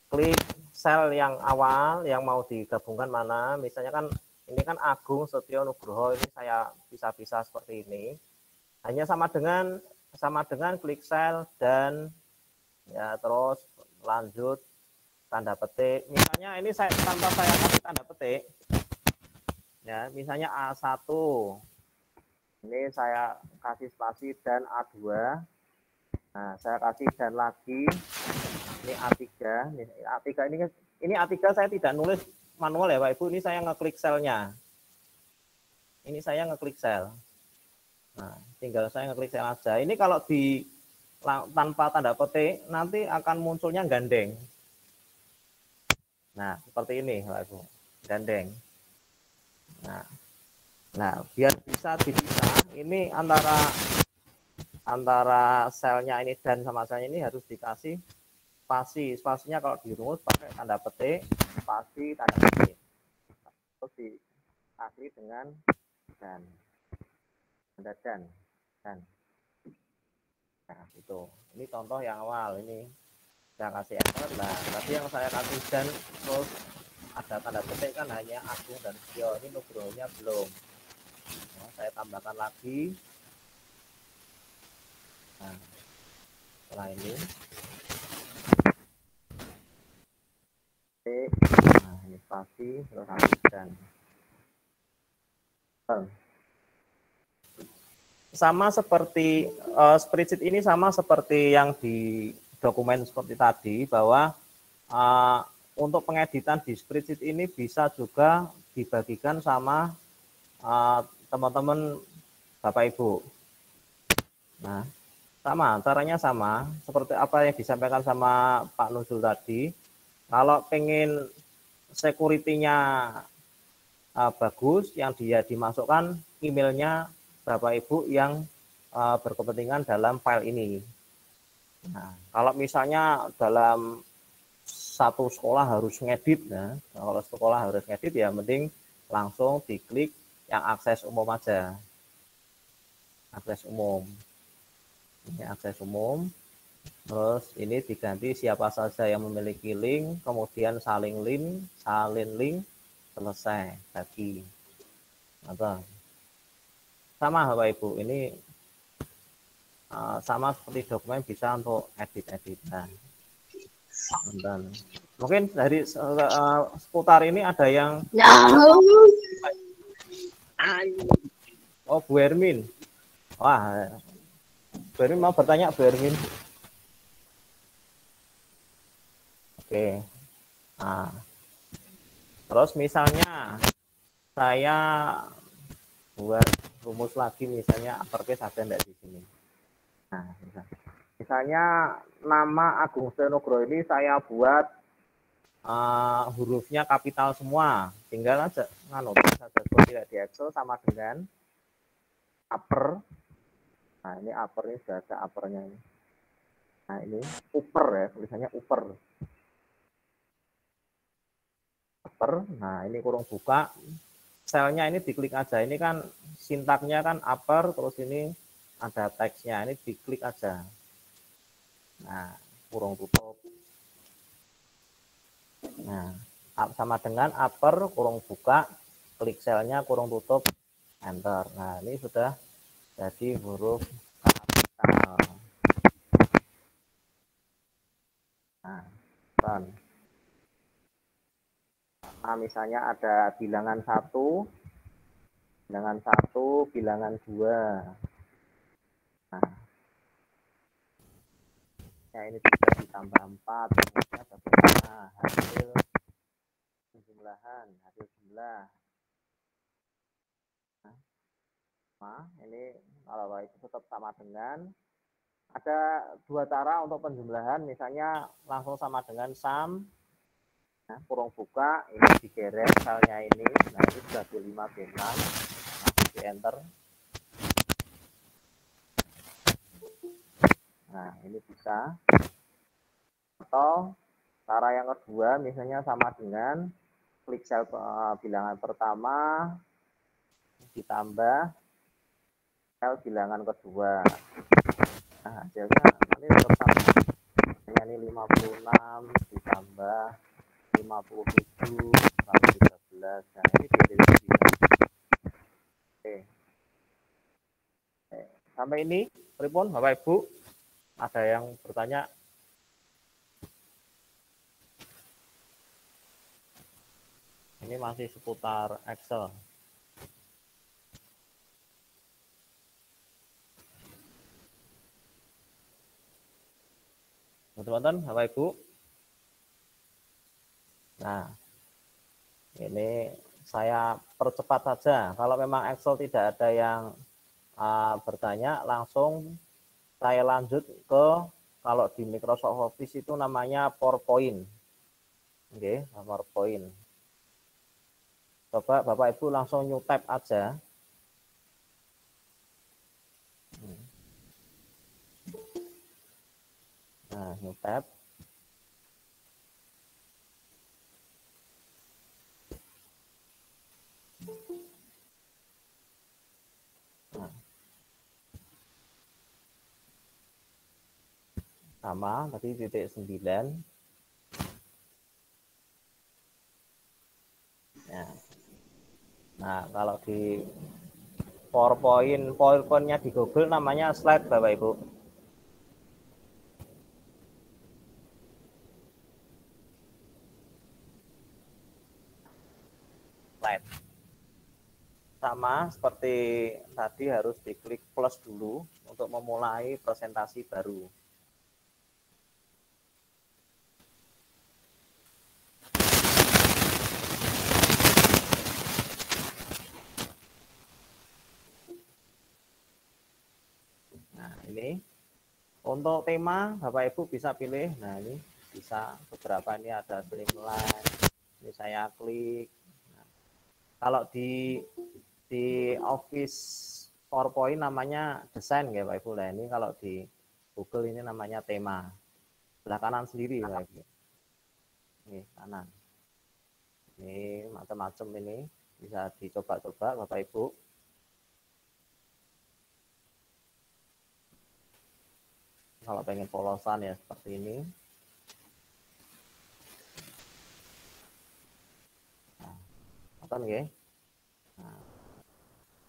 klik sel yang awal yang mau digabungkan mana. Misalnya kan ini kan Agung Setio Nugroho, ini saya bisa seperti ini. Hanya sama dengan klik sel dan ya terus lanjut tanda petik. Misalnya ini tanpa saya kasih tanda petik. Ya, misalnya A1. Ini saya kasih spasi dan A2. Nah, saya kasih dan lagi. Ini A3. Ini A3 saya tidak nulis manual ya, Pak Ibu. Ini saya ngeklik selnya. Ini saya ngeklik sel. Nah, tinggal saya ngeklik sel aja. Ini kalau tanpa tanda petik nanti akan munculnya gandeng. Nah, seperti ini, Pak Ibu. Gandeng. Nah, biar bisa dipisah, ini antara selnya ini dan sama selnya ini harus dikasih spasi. Spasinya kalau di rumus pakai tanda petik, spasi tanda petik. Terus diakhiri dengan dan. Dan. Nah, itu. Ini contoh yang awal ini. Saya kasih enter. Nah, tadi yang saya kasih dan terus ada tanda petik kan hanya Agung dan Setio. Ini Nugrohonya belum. Nah, saya tambahkan lagi. Nah, setelah ini. Nah, ini spasi terus dan. Sama seperti spreadsheet ini sama seperti yang di dokumen seperti tadi bahwa untuk pengeditan di spreadsheet ini bisa juga dibagikan sama teman-teman Bapak Ibu. Nah, caranya sama seperti apa yang disampaikan sama Pak Nuzul tadi. Kalau pengen security-nya bagus, yang dia dimasukkan emailnya Bapak Ibu yang berkepentingan dalam file ini. Nah, kalau misalnya dalam satu sekolah harus ngedit, nah, kalau sekolah harus ngedit ya mending langsung diklik yang akses umum aja. Akses umum. Ini akses umum. Terus ini diganti siapa saja yang memiliki link, kemudian salin link, selesai, bagi. Atau sama Bapak Ibu, ini sama seperti dokumen bisa untuk edit-editan. Dan mungkin dari seputar ini ada yang Bu Hermin. Wah, Bu Hermin mau bertanya, Bu Hermin. Oke. Nah, terus misalnya saya buat rumus lagi, misalnya uppercase ada enggak di sini. Nah, misalnya nama Agung Setio Nugroho ini saya buat hurufnya kapital semua, tinggal aja saja seperti di Excel sama dengan upper. Nah, ini upper ini sudah ada uppernya ini. Nah, ini upper ya, tulisannya upper. Nah, ini kurung buka. Selnya ini diklik aja. Ini kan sintaknya kan upper, terus ini ada teksnya. Ini diklik aja. Nah, kurung tutup. Nah, sama dengan upper, kurung buka, klik selnya, kurung tutup, enter. Nah, ini sudah jadi huruf kapital. Nah, Nah, misalnya ada bilangan 1, bilangan 2. Nah, ya ini bisa ditambah 4, kemudian bagaimana hasil jumlah. sama. Ini kalau Bapak Ibu tetap sama dengan. Ada dua cara untuk penjumlahan, misalnya langsung sama dengan sum, nah, kurung buka, ini digeret selnya ini, nah ini sudah B5, B6, masih di enter. Nah ini bisa. Atau cara yang kedua, misalnya sama dengan klik sel bilangan pertama, ditambah sel bilangan kedua. Nah, hasilnya nanti tetap sama. Ini 56 ditambah 57 sampai 13. Nah, ini jadi 9. Oke. Sampai ini, pripun Bapak Ibu? Ada yang bertanya? Ini masih seputar Excel. Teman-teman, Bapak Ibu. Nah, ini saya percepat saja. Kalau memang Excel tidak ada yang bertanya, langsung saya lanjut ke, kalau di Microsoft Office itu namanya PowerPoint. Oke, PowerPoint. Coba Bapak Ibu langsung new tab aja. Nah, new tab. Nah. Sama, tadi titik 9. Nah, kalau di PowerPoint-nya di Google namanya slide, Bapak Ibu. Slide. Sama seperti tadi harus diklik plus dulu untuk memulai presentasi baru. Nah, ini untuk tema Bapak Ibu bisa pilih. Nah, ini bisa beberapa, ini ada streamline. Ini saya klik. Nah, kalau di Office PowerPoint namanya desain ya Bapak Ibu. Nah, ini kalau di Google ini namanya tema. Sebelah kanan sendiri Bapak Ibu. Ini kanan. Ini macam-macam, ini bisa dicoba-coba Bapak Ibu. Kalau pengen polosan ya seperti ini. Nah, ya. Nah,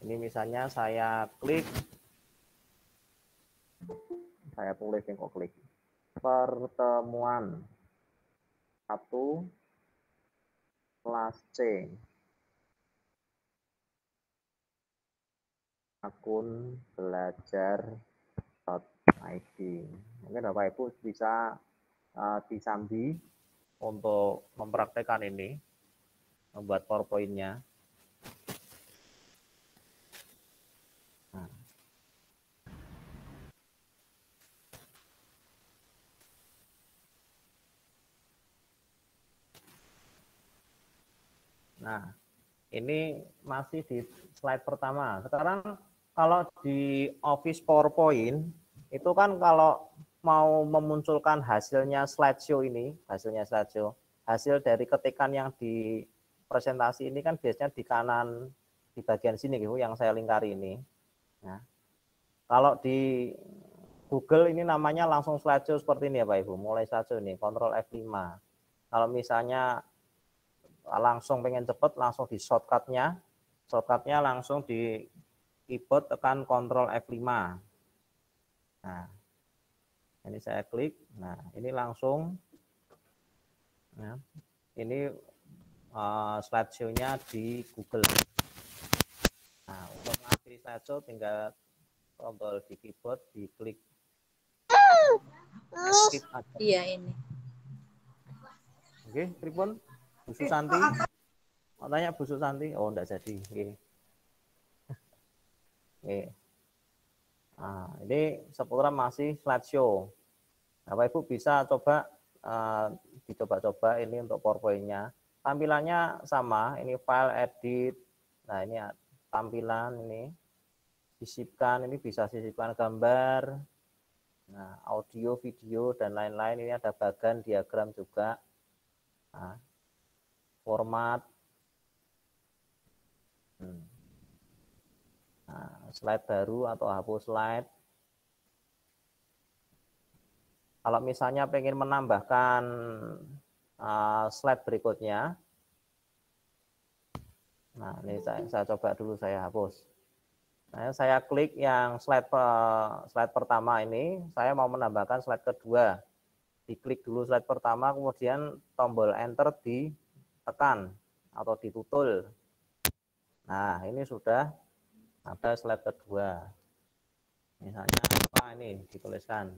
ini misalnya saya klik, saya tulis yang klik pertemuan 1 kelas C, akun belajar.id. Mungkin Bapak Ibu bisa disambi untuk mempraktekkan ini, membuat PowerPoint-nya. Nah, ini masih di slide pertama. Sekarang kalau di Office PowerPoint, itu kan kalau mau memunculkan hasilnya slideshow ini, hasil dari ketikan yang di presentasi ini kan biasanya di kanan, di bagian sini gitu, yang saya lingkari ini. Nah, kalau di Google ini namanya langsung slideshow seperti ini ya Pak Ibu, mulai slideshow ini, Ctrl F5. Kalau misalnya langsung pengen cepet, langsung di shortcutnya langsung di keyboard tekan Ctrl F5. Nah, ini saya klik. Nah, ini langsung, nah, ini slideshow-nya di Google. Nah, untuk mengakhiri slideshow tinggal tombol di keyboard, diklik. Iya ini. Oke, pripun? Bu Susanti, mau tanya Bu Susanti? Oh, enggak jadi. Oke. Oke. Nah, ini seputar masih slideshow. Bapak Ibu bisa coba dicoba-coba ini untuk PowerPoint-nya. Tampilannya sama, ini file edit. Nah, ini tampilan ini sisipkan, ini bisa sisipkan gambar. Nah, audio, video dan lain-lain, ini ada bagan diagram juga. Nah, format. Nah, slide baru atau hapus slide. Kalau misalnya pengen menambahkan slide berikutnya, nah ini saya coba dulu, saya hapus. Nah, saya klik yang slide pertama ini, saya mau menambahkan slide kedua. Diklik dulu slide pertama, kemudian tombol enter ditekan atau ditutul. Nah, ini sudah ada slide kedua. Misalnya apa ini dituliskan?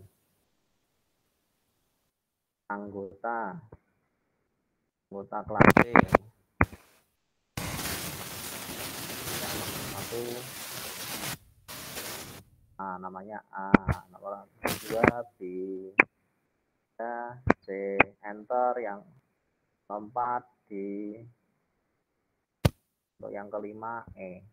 Anggota kelas C. Satu. Namanya A, nomor 2 B, C, enter, yang keempat D, untuk yang kelima E.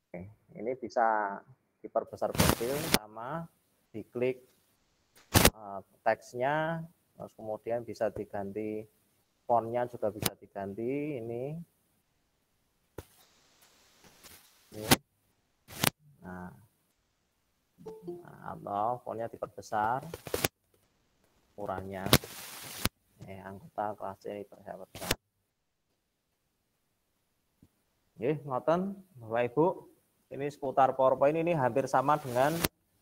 Oke, ini bisa diperbesar kecil sama diklik teksnya, terus kemudian bisa diganti fontnya, juga bisa diganti ini. Nah, atau fontnya diperbesar ukurannya. Anggota kelas C diperbesar. Ngoten Bapak Ibu, ini seputar PowerPoint, ini hampir sama dengan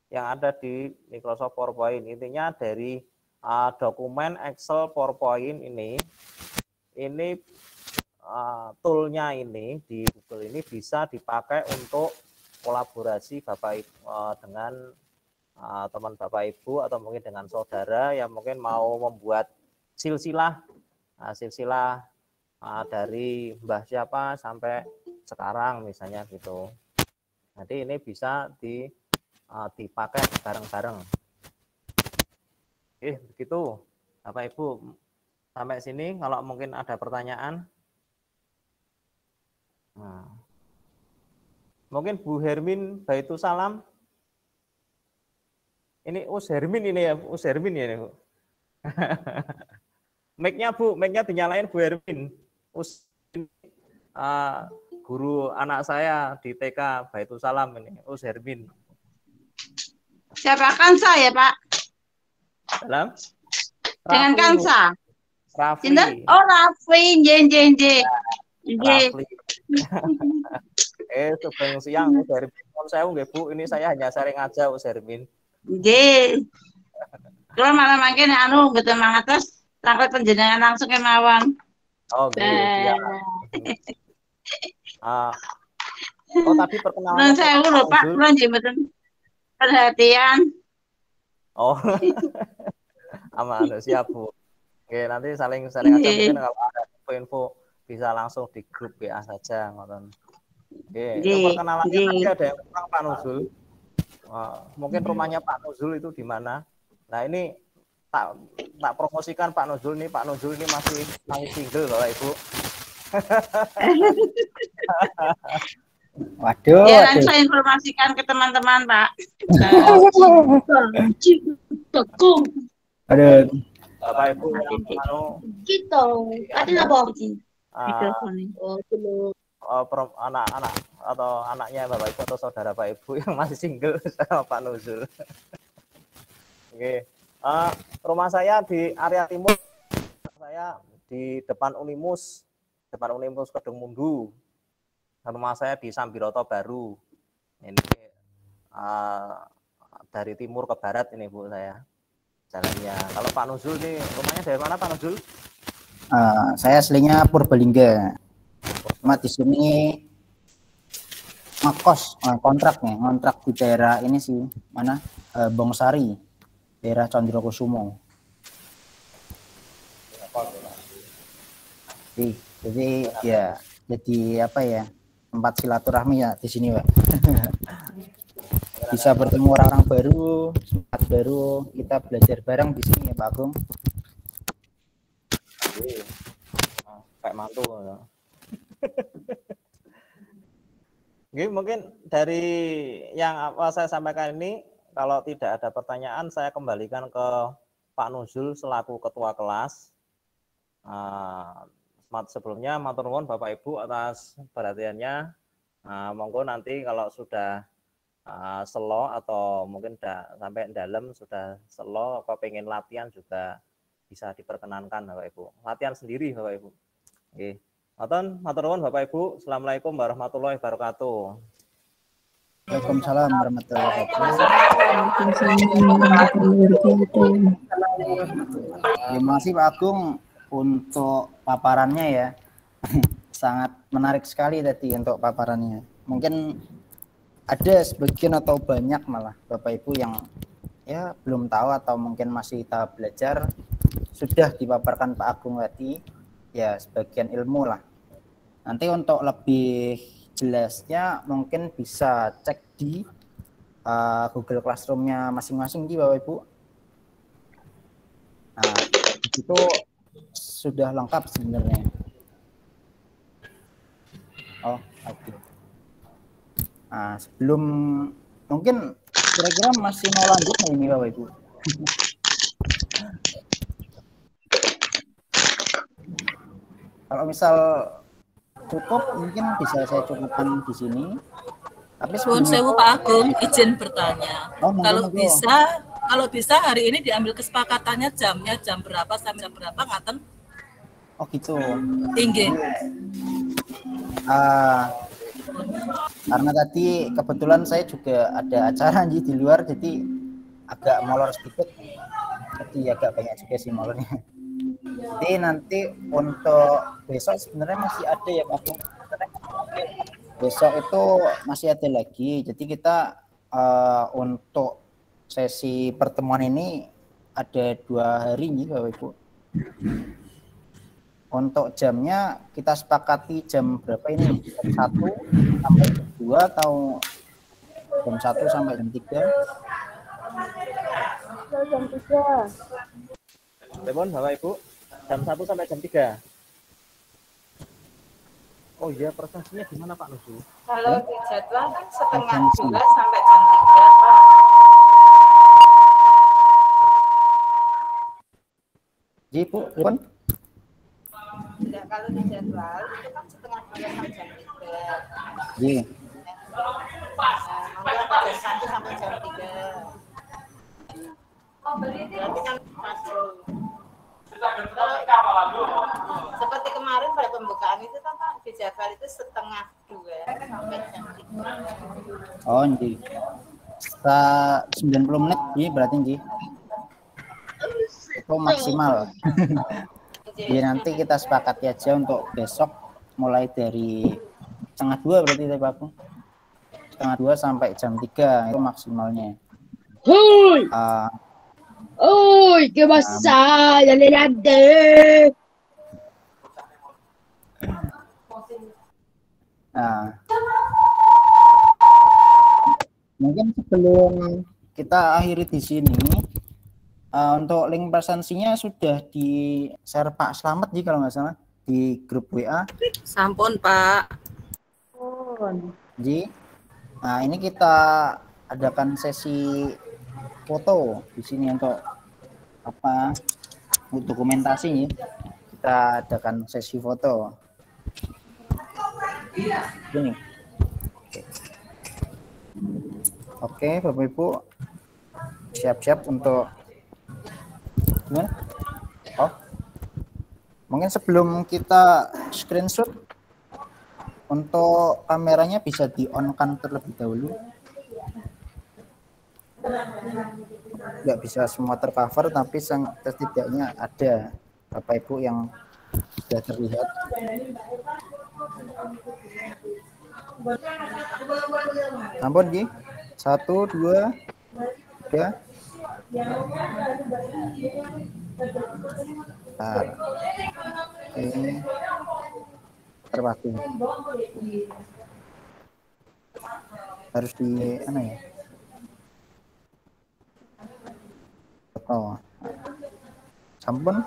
yang ada di Microsoft PowerPoint. Intinya dari dokumen Excel PowerPoint ini toolnya ini di Google ini bisa dipakai untuk kolaborasi Bapak Ibu dengan teman Bapak Ibu atau mungkin dengan saudara yang mungkin mau membuat silsilah dari Mbah siapa sampai sekarang misalnya gitu. Jadi ini bisa dipakai bareng-bareng. Begitu Bapak Ibu, sampai sini kalau mungkin ada pertanyaan. Nah, mungkin Bu Hermin Baitusalam. Ini Us Hermin ini ya, Us Hermin ya Bu. Mic-nya Bu, mic-nya dinyalain Bu Hermin. Guru anak saya di TK Baitusalam ini, Us Hermin. Siapa Kansa ya Pak? Dalam? Dengan Kansa. Rafli. Oh Rafli, jen. Rafli. Sebelum siang Us Hermin, saya nggih Bu, ini saya hanya sharing aja Us Hermin. Nggih. Kalau malam makin betul mangatos tanggal penjenengan langsung kemawon. Oh nggih, tadi perkenalan saya lho Pak, kula nggih mboten perhatian. Oh. Aman, siap Bu. Oke, nanti saling aja, mungkin kalau ada info bisa langsung di grup WA saja ngoten. Oke, perkenalannya tadi ada yang kurang Pak Nuzul. Mungkin rumahnya Pak Nuzul itu di mana? Nah, ini tak promosikan Pak Nuzul nih. Pak Nuzul ini masih single Bapak Ibu. Waduh. Ya, nanti saya informasikan ke teman-teman, Pak. Aduh. Bapak Ibu gitu. Ada apa? Anak-anak atau anaknya Bapak Ibu atau saudara Bapak Ibu yang masih single sama Pak Nuzul. Oke. Rumah saya di area timur. Saya di depan Unimus Kedung Mundu. Rumah saya di Sambiroto Baru. Ini dari timur ke barat ini Bu saya jalannya. Kalau Pak Nuzul nih rumahnya dari mana Pak Nuzul? Saya aslinya Purbalingga. Cuma di sini ngekos kontrak di daerah ini sih mana Bongsari, daerah Condrokusumo. Jadi ya jadi apa ya, tempat silaturahmi ya di sini Pak. Bisa bertemu orang-orang baru, semangat baru, kita belajar bareng di sini ya Pak Agung. Kayak mantu. Oke, mungkin dari yang apa saya sampaikan ini, kalau tidak ada pertanyaan, saya kembalikan ke Pak Nuzul selaku Ketua Kelas. Sebelumnya, matur nuwun Bapak Ibu atas perhatiannya. Monggo nanti kalau sudah selo atau mungkin sudah sampai dalam, sudah selo, atau pengen latihan juga bisa diperkenankan Bapak Ibu. Latihan sendiri Bapak Ibu. Oke. Matur nuwun Bapak Ibu. Assalamualaikum warahmatullahi wabarakatuh. Waalaikumsalam warahmatullahi wabarakatuh. Terima kasih Pak Agung untuk paparannya ya. Sangat menarik sekali tadi untuk paparannya. Mungkin ada sebagian atau banyak malah Bapak Ibu yang ya belum tahu atau mungkin masih tahap belajar, sudah dipaparkan Pak Agung tadi ya sebagian ilmu lah. Nanti untuk lebih jelasnya mungkin bisa cek di Google Classroom-nya masing-masing di Bapak Ibu. Nah, itu sudah lengkap sebenarnya. Oh, oke. Nah, sebelum mungkin kira-kira masih mau lanjut nggak ini Bapak Ibu? Kalau misal cukup mungkin bisa saya cukupkan di sini. Tapi Suwun sewu Pak Agung, izin bertanya. Kalau bisa hari ini diambil kesepakatannya jamnya jam berapa sampai jam berapa ngaten? Oh gitu. Tinggi. Karena tadi kebetulan saya juga ada acara di luar, jadi agak molor sedikit. Jadi agak banyak juga sih molornya. Jadi nanti untuk besok sebenarnya masih ada ya Pak. Besok itu masih ada lagi. Jadi kita untuk sesi pertemuan ini ada 2 hari nih Bapak Ibu. Untuk jamnya kita sepakati jam berapa ini? Jam 1 sampai jam 2 atau jam 1 sampai jam 3? Jam 3. Telepon Bapak Ibu, jam 1 sampai jam 3. Oh iya, prestasinya gimana Pak Nuzul? Kalau di jadwal kan setengah 2 sampai jam 3 Pak. Ji Bu, telepon? Tidak, kalau di jadwal itu kan setengah 2 sampai jam 3. Ji. Mungkin pada 1 sampai jam 3. Oh, berarti kan masuk. Seperti kemarin pada pembukaan itu kan Pak, di jadwal itu setengah 2 sampai jam 3. Oh, Ji. 90 menit Ji berarti Ji. Itu maksimal. Jadi nanti kita sepakati aja untuk besok mulai dari setengah 2 berarti Pak Agung. Setengah 2 sampai jam 3 itu maksimalnya. Hui. Oi, que massa, Leonardo. Nah, mungkin sebelum kita akhiri di sini, untuk link presensinya sudah di share Pak Slamet Ji kalau nggak salah di grup WA. Sampun Pak. Ji, nah ini kita adakan sesi foto di sini untuk apa? Untuk dokumentasi nih. Kita adakan sesi foto. Ini. Oke, Bapak Ibu siap-siap untuk gimana? Oh, mungkin sebelum kita screenshot untuk kameranya bisa di-on-kan terlebih dahulu. Nggak bisa semua tercover, tapi setidaknya ada Bapak Ibu yang sudah terlihat. Ampun Ji, 1, 2, 3. Bentar. Ini terpati. harus di ya. Oh. Sampun.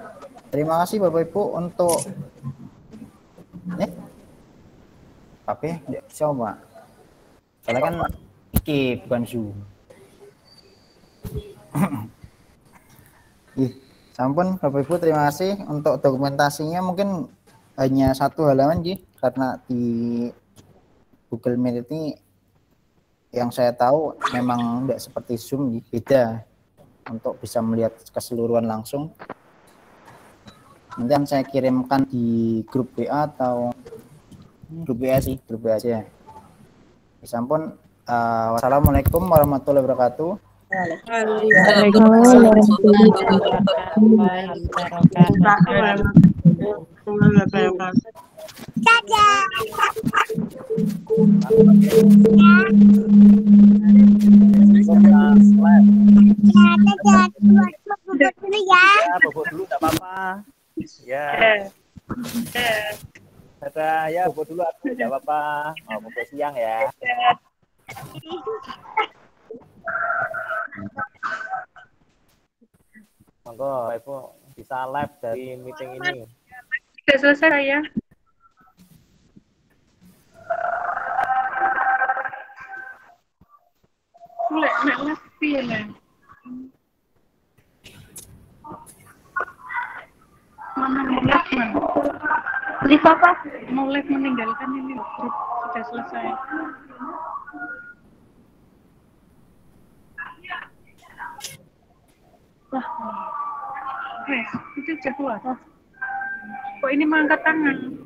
Terima kasih Bapak Ibu untuk HP enggak bisa Pak. Soalnya kan iki bukan Zoom. Sampun Bapak Ibu, terima kasih untuk dokumentasinya. Mungkin hanya 1 halaman karena di Google Meet ini yang saya tahu memang tidak seperti Zoom beda untuk bisa melihat keseluruhan langsung. Nanti akan saya kirimkan di grup WA atau grup WA aja. Sampun. Wassalamualaikum warahmatullahi wabarakatuh. Waalaikumsalam warahmatullahi wabarakatuh. Ya, bobot dulu enggak apa-apa. Ya. Dadah, ya bobot dulu aku enggak apa-apa. Mau bobot siang ya. Monggo Ibu bisa live dari meeting ini. Sudah selesai ya. Nek piye nek? Mana live mana? Live apa? Mau live meninggalkan ini grup sudah selesai. Wah, itu jagoan. Kok ini mengangkat tangan?